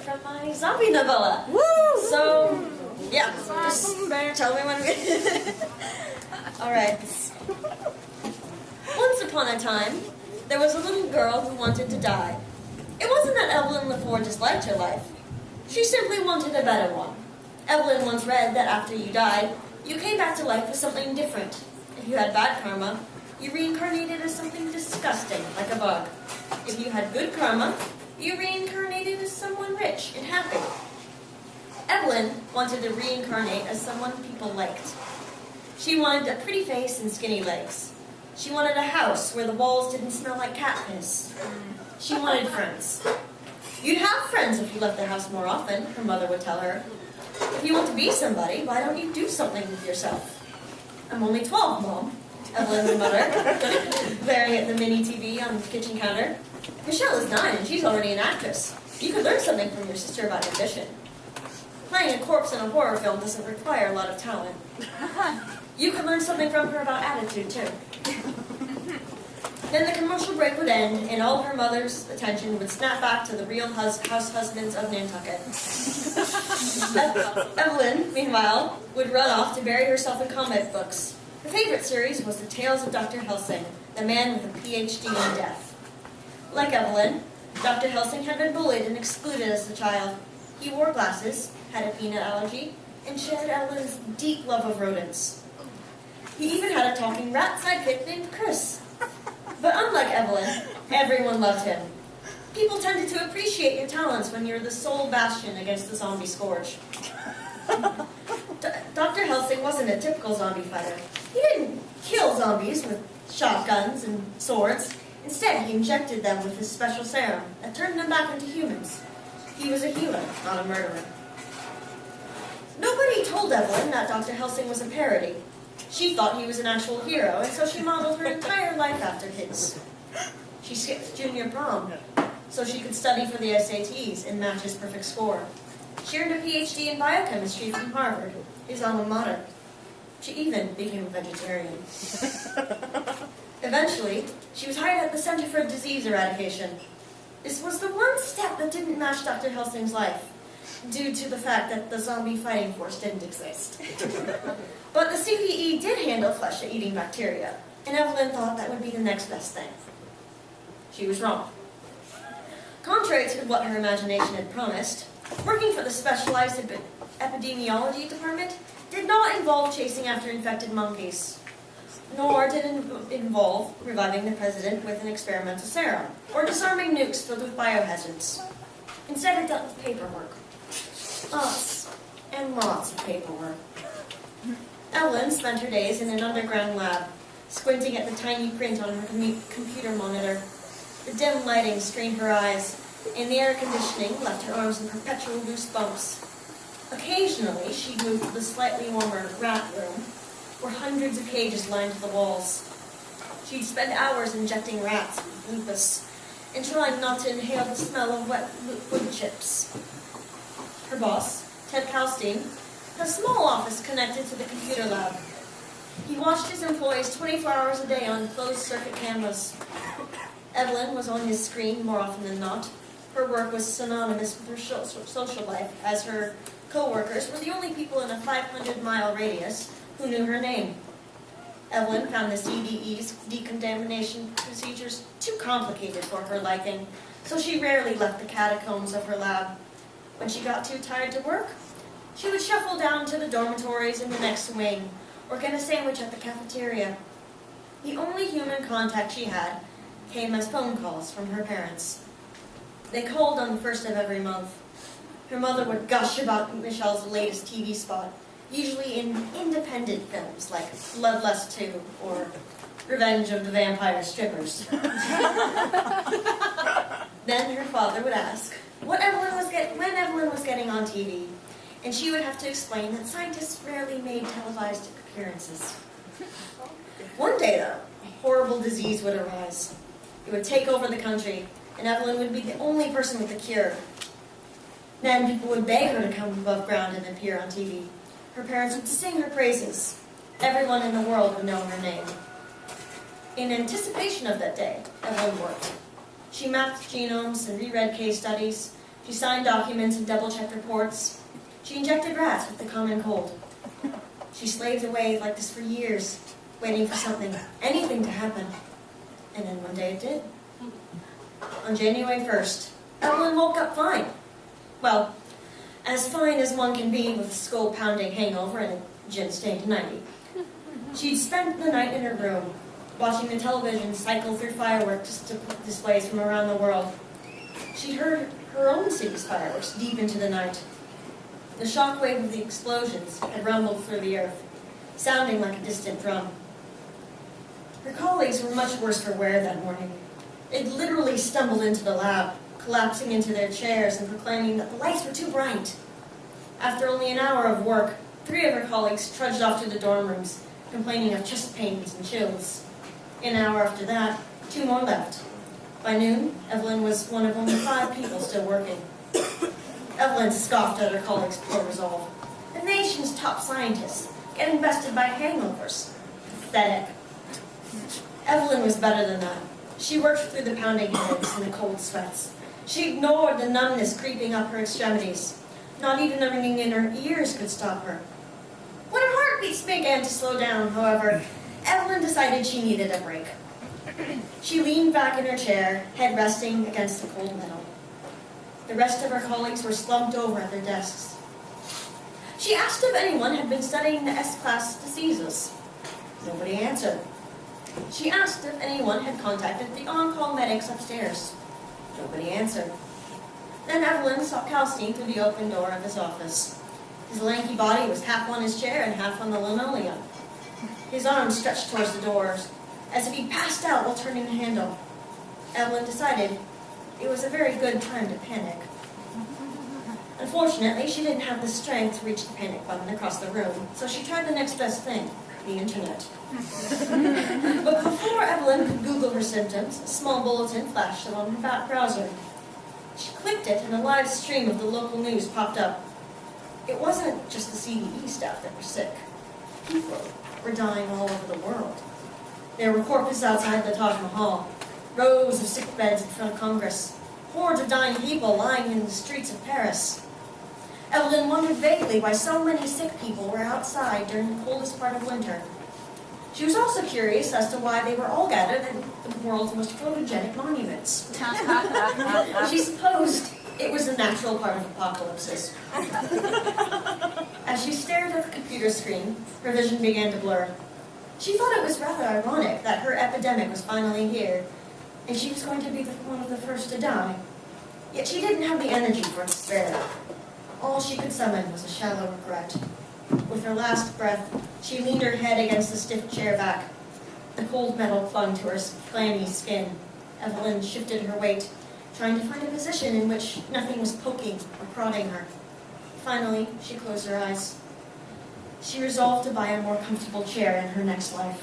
from my zombie novella. Woo! So, yeah, just tell me when we... Alright. Once upon a time, there was a little girl who wanted to die. It wasn't that Evelyn LaFour disliked her life. She simply wanted a better one. Evelyn once read that after you died, you came back to life with something different. If you had bad karma, you reincarnated as something disgusting, like a bug. If you had good karma, you reincarnated as someone rich and happy. Evelyn wanted to reincarnate as someone people liked. She wanted a pretty face and skinny legs. She wanted a house where the walls didn't smell like cat piss. She wanted friends. You'd have friends if you left the house more often, her mother would tell her. If you want to be somebody, why don't you do something with yourself? I'm only 12, Mom, Evelyn would mutter, glaring at the mini TV on the kitchen counter. Michelle is 9 and she's already an actress. You could learn something from your sister about ambition. Playing a corpse in a horror film doesn't require a lot of talent. You could learn something from her about attitude, too. Then the commercial break would end, and all her mother's attention would snap back to the real house husbands of Nantucket. Evelyn, meanwhile, would run off to bury herself in comic books. Her favorite series was The Tales of Dr. Helsing, the man with a PhD in death. Like Evelyn, Dr. Helsing had been bullied and excluded as a child. He wore glasses, had a peanut allergy, and shared Evelyn's deep love of rodents. He even had a talking rat sidekick named Chris. But unlike Evelyn, everyone loved him. People tended to appreciate your talents when you're the sole bastion against the zombie scourge. Dr. Helsing wasn't a typical zombie fighter. He didn't kill zombies with shotguns and swords. Instead, he injected them with his special serum that turned them back into humans. He was a healer, not a murderer. Nobody told Evelyn that Dr. Helsing was a parody. She thought he was an actual hero, and so she modeled her entire life after his. She skipped junior prom so she could study for the SATs and match his perfect score. She earned a PhD in biochemistry from Harvard, his alma mater. She even became a vegetarian. Eventually, she was hired at the Center for Disease Eradication. This was the one step that didn't match Dr. Helsing's life, due to the fact that the zombie fighting force didn't exist. But the CPE did handle flesh-eating bacteria, and Evelyn thought that would be the next best thing. She was wrong. Contrary to what her imagination had promised, working for the specialized epidemiology department did not involve chasing after infected monkeys, nor did it involve reviving the president with an experimental serum, or disarming nukes filled with biohazards. Instead, it dealt with paperwork. Lots and lots of paperwork. Evelyn spent her days in an underground lab, squinting at the tiny print on her computer monitor. The dim lighting strained her eyes, and the air conditioning left her arms in perpetual loose bumps. Occasionally, she'd move to the slightly warmer rat room, where hundreds of cages lined the walls. She'd spend hours injecting rats with lupus, and trying not to inhale the smell of wet wood chips. Her boss, Ted Kalstein, had a small office connected to the computer lab. He watched his employees 24 hours a day on closed-circuit cameras. Evelyn was on his screen more often than not. Her work was synonymous with her social life, as her co-workers were the only people in a 500-mile radius who knew her name. Evelyn found the CDE's decontamination procedures too complicated for her liking, so she rarely left the catacombs of her lab. When she got too tired to work, she would shuffle down to the dormitories in the next wing, or get a sandwich at the cafeteria. The only human contact she had came as phone calls from her parents. They called on the first of every month. Her mother would gush about Michelle's latest TV spot, usually in independent films like Bloodlust 2 or Revenge of the Vampire Strippers. Then her father would ask when Evelyn was getting on TV, and she would have to explain that scientists rarely made televised appearances. One day, though, a horrible disease would arise. It would take over the country, and Evelyn would be the only person with a cure. Then people would beg her to come above ground and appear on TV. Her parents would sing her praises. Everyone in the world would know her name. In anticipation of that day, Evelyn worked. She mapped genomes and reread case studies. She signed documents and double-checked reports. She injected rats with the common cold. She slaved away like this for years, waiting for something, anything to happen. And then one day it did. On January 1st, Evelyn woke up fine. Well, as fine as one can be with a skull-pounding hangover and a gin-stained nightie. She'd spent the night in her room, watching the television cycle through fireworks displays from around the world. She'd heard her own city's fireworks deep into the night. The shockwave of the explosions had rumbled through the earth, sounding like a distant drum. Her colleagues were much worse for wear that morning. They'd literally stumbled into the lab, collapsing into their chairs and proclaiming that the lights were too bright. After only an hour of work, 3 of her colleagues trudged off to the dorm rooms, complaining of chest pains and chills. An hour after that, 2 more left. By noon, Evelyn was one of only 5 people still working. Evelyn scoffed at her colleagues' poor resolve. The nation's top scientists getting bested by hangovers. Pathetic. Evelyn was better than that. She worked through the pounding headaches and the cold sweats. She ignored the numbness creeping up her extremities. Not even the ringing in her ears could stop her. When her heartbeats began to slow down, however, Evelyn decided she needed a break. She leaned back in her chair, head resting against the cold metal. The rest of her colleagues were slumped over at their desks. She asked if anyone had been studying the S-class diseases. Nobody answered. She asked if anyone had contacted the on-call medics upstairs. Nobody answered. Then Evelyn saw Calstein through the open door of his office. His lanky body was half on his chair and half on the linoleum. His arms stretched towards the doors, as if he'd passed out while turning the handle. Evelyn decided it was a very good time to panic. Unfortunately, she didn't have the strength to reach the panic button across the room, so she tried the next best thing, the internet. But before Evelyn could Google her symptoms, a small bulletin flashed on her browser. She clicked it, and a live stream of the local news popped up. It wasn't just the CDE staff that were sick. People were dying all over the world. There were corpses outside the Taj Mahal, rows of sick beds in front of Congress, hordes of dying people lying in the streets of Paris. Evelyn wondered vaguely why so many sick people were outside during the coldest part of winter. She was also curious as to why they were all gathered at the world's most photogenic monuments. She supposed it was a natural part of apocalypses. As she stared at the computer screen, her vision began to blur. She thought it was rather ironic that her epidemic was finally here, and she was going to be one of the first to die. Yet she didn't have the energy for despair. All she could summon was a shallow regret. With her last breath, she leaned her head against the stiff chair back. The cold metal clung to her clammy skin. Evelyn shifted her weight, trying to find a position in which nothing was poking or prodding her. Finally, she closed her eyes. She resolved to buy a more comfortable chair in her next life.